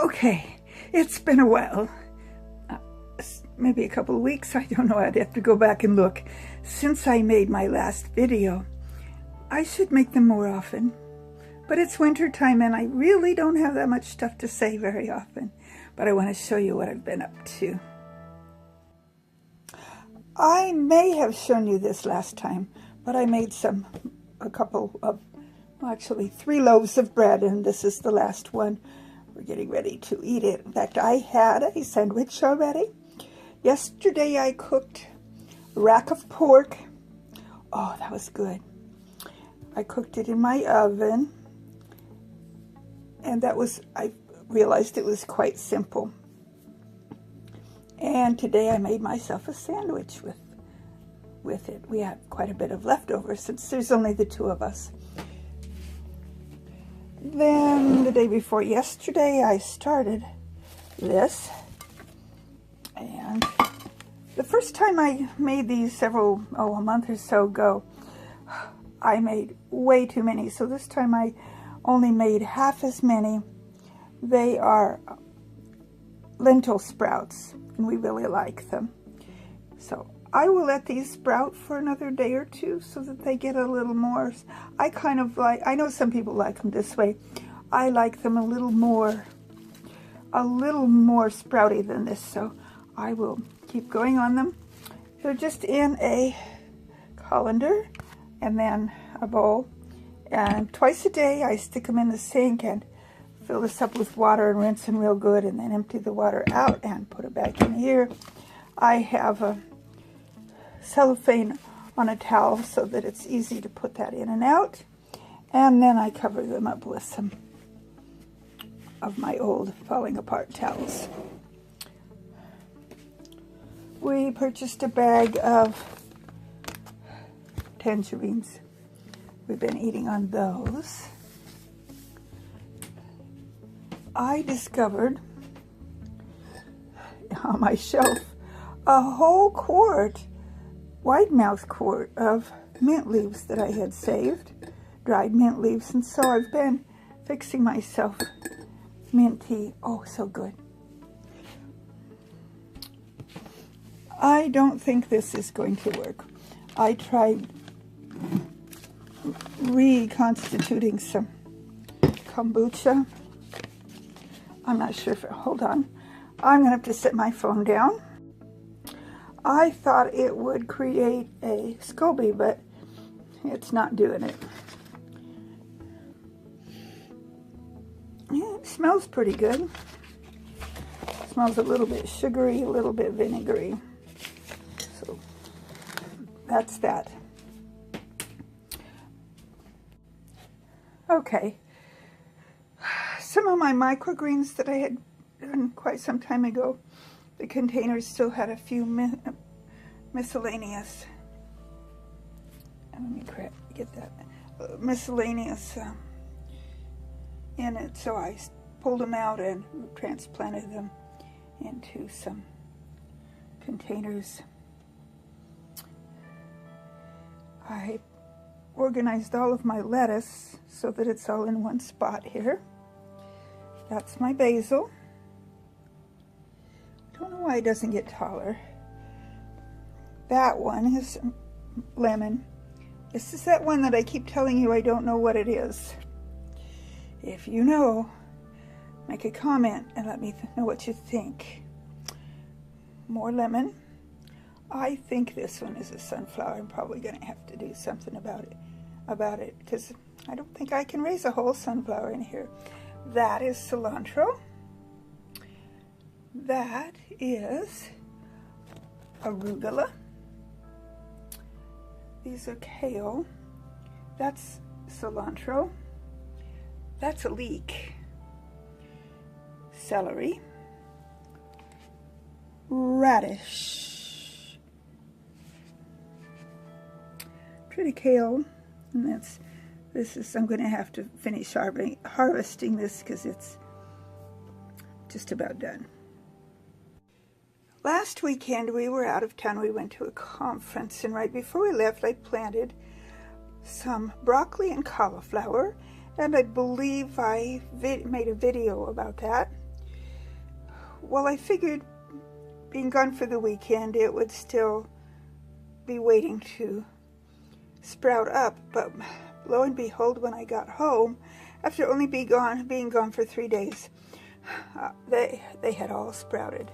Okay, it's been a while, maybe a couple of weeks, I don't know, I'd have to go back and look, since I made my last video. I should make them more often, but it's winter time and I really don't have that much stuff to say very often, but I want to show you what I've been up to. I may have shown you this last time, but I made a couple of, well, actually 3 loaves of bread, and this is the last one. We're getting ready to eat it. In fact, I had a sandwich already. Yesterday I cooked a rack of pork. Oh, that was good. I cooked it in my oven, and I realized it was quite simple. And today I made myself a sandwich with it. We have quite a bit of leftovers since there's only the 2 of us. Then the day before yesterday I started this, and the first time I made these a month or so ago, I made way too many, so this time I only made half as many. They are lentil sprouts, and we really like them. So I will let these sprout for another day or 2 so that they get a little more. I know some people like them this way. I like them a little more sprouty than this, so I will keep going on them. They're just in a colander and then a bowl, and twice a day I stick them in the sink and fill this up with water and rinse them real good, and then empty the water out and put it back in here. I have a cellophane on a towel so that it's easy to put that in and out, and then I cover them up with some of my old falling apart towels. We purchased a bag of tangerines. We've been eating on those. I discovered on my shelf a whole wide mouth quart of mint leaves that I had saved, dried mint leaves, and so I've been fixing myself mint tea. Oh, so good. I don't think this is going to work. I tried reconstituting some kombucha. I'm not sure if hold on. I'm gonna have to set my phone down. I thought it would create a SCOBY, but it's not doing it. Yeah, it smells pretty good. It smells a little bit sugary, a little bit vinegary. So that's that. Okay. Some of my microgreens that I had done quite some time ago, the containers still had a few miscellaneous, let me get that, miscellaneous in it, so I pulled them out and transplanted them into some containers. I organized all of my lettuce so that it's all in one spot here. That's my basil. Don't know why it doesn't get taller. That one is lemon. This is that one that I keep telling you I don't know what it is. If you know, make a comment and let me know what you think. More lemon. I think this one is a sunflower. I'm probably going to have to do something about it because I don't think I can raise a whole sunflower in here. That is cilantro. That is arugula. These are kale. That's cilantro. That's a leek. Celery. Radish. Triticale. And I'm going to have to finish harvesting this because it's just about done. Last weekend we were out of town. We went to a conference, and right before we left I planted some broccoli and cauliflower, and I believe I made a video about that. well, I figured being gone for the weekend, it would still be waiting to sprout up. But lo and behold, when I got home, after only being gone for 3 days, they had all sprouted.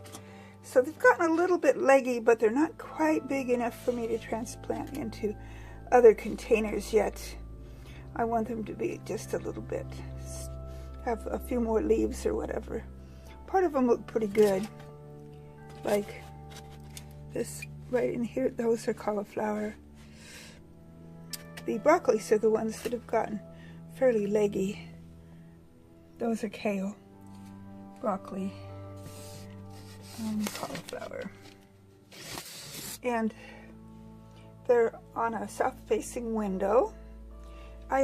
So they've gotten a little bit leggy, but they're not quite big enough for me to transplant into other containers yet. I want them to be just a little bit, have a few more leaves or whatever. Part of them look pretty good, like this right in here. Those are cauliflower. The broccolis are the ones that have gotten fairly leggy. Those are kale, broccoli, cauliflower. And they're on a south-facing window. I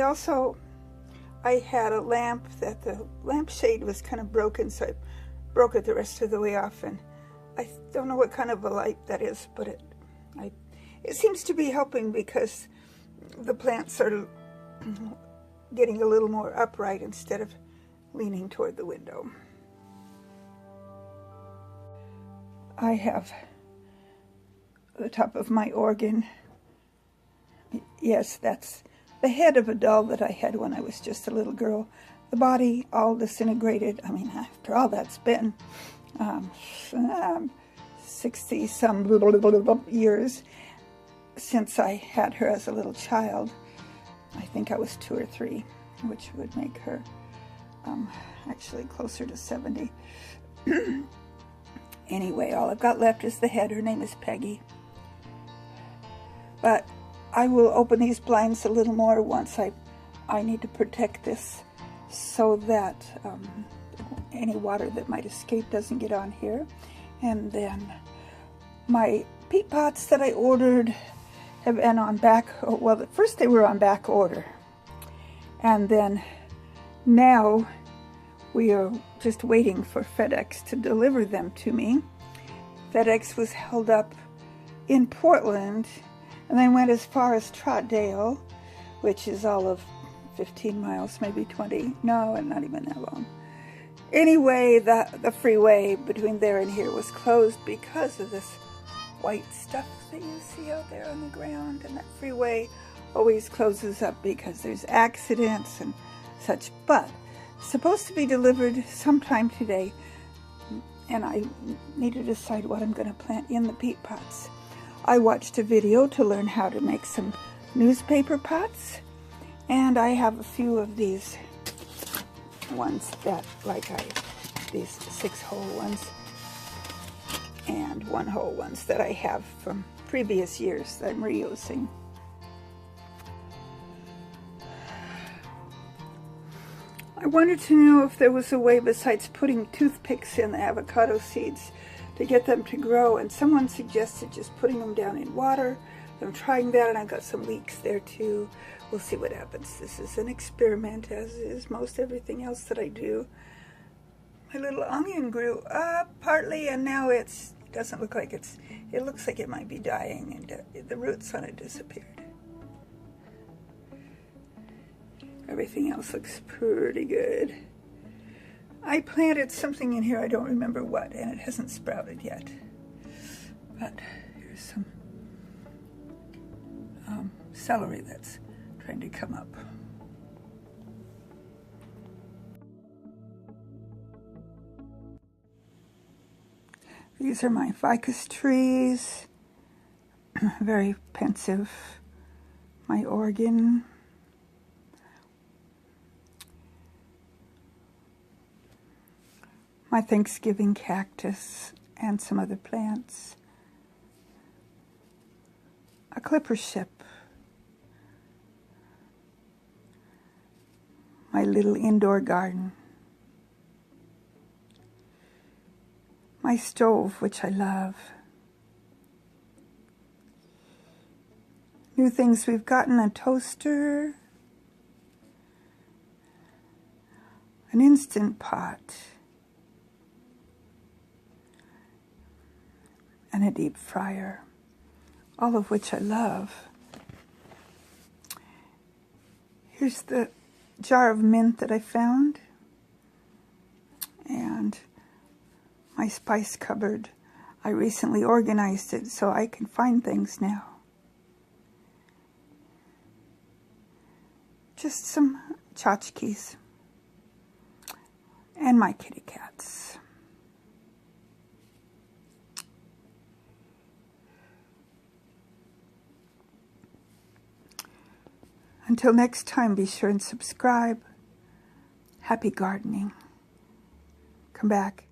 had a lamp that the lampshade was kind of broken, so I broke it the rest of the way off, and I don't know what kind of a light that is, but it seems to be helping because the plants are getting a little more upright instead of leaning toward the window. I have the top of my organ. Yes, that's the head of a doll that I had when I was just a little girl. The body all disintegrated. I mean, after all that's been 60-some years since I had her as a little child. I think I was 2 or 3, which would make her actually closer to 70. Anyway, all I've got left is the head. Her name is Peggy. But I will open these blinds a little more once I need to protect this so that any water that might escape doesn't get on here. And then my peat pots that I ordered have been on back, well, at first they were on back order. And then now we are just waiting for FedEx to deliver them to me. FedEx was held up in Portland and then went as far as Troutdale, which is all of 15 miles, maybe 20. No, not even that long. Anyway, the freeway between there and here was closed because of this white stuff that you see out there on the ground. And that freeway always closes up because there's accidents and such. But it's supposed to be delivered sometime today, and I need to decide what I'm going to plant in the peat pots. I watched a video to learn how to make some newspaper pots, and I have a few of these ones that, these 6-hole ones and 1-hole ones that I have from previous years that I'm reusing. I wanted to know if there was a way besides putting toothpicks in the avocado seeds to get them to grow, and someone suggested just putting them down in water. I'm trying that, and I've got some leaks there too. We'll see what happens. This is an experiment, as is most everything else that I do. My little onion grew up partly, and now it doesn't look like it looks like it might be dying, and the roots on it disappeared. Everything else looks pretty good. I planted something in here, I don't remember what, and it hasn't sprouted yet. But here's some celery that's trying to come up. These are my ficus trees, very pensive. My organ. My Thanksgiving cactus and some other plants. A clipper ship. My little indoor garden. My stove, which I love. New things we've gotten: a toaster, an Instant Pot, and a deep fryer, all of which I love. Here's the jar of mint that I found, and my spice cupboard. I recently organized it so I can find things now. Just some tchotchkes and my kitty cats. Until next time, be sure and subscribe. Happy gardening. Come back.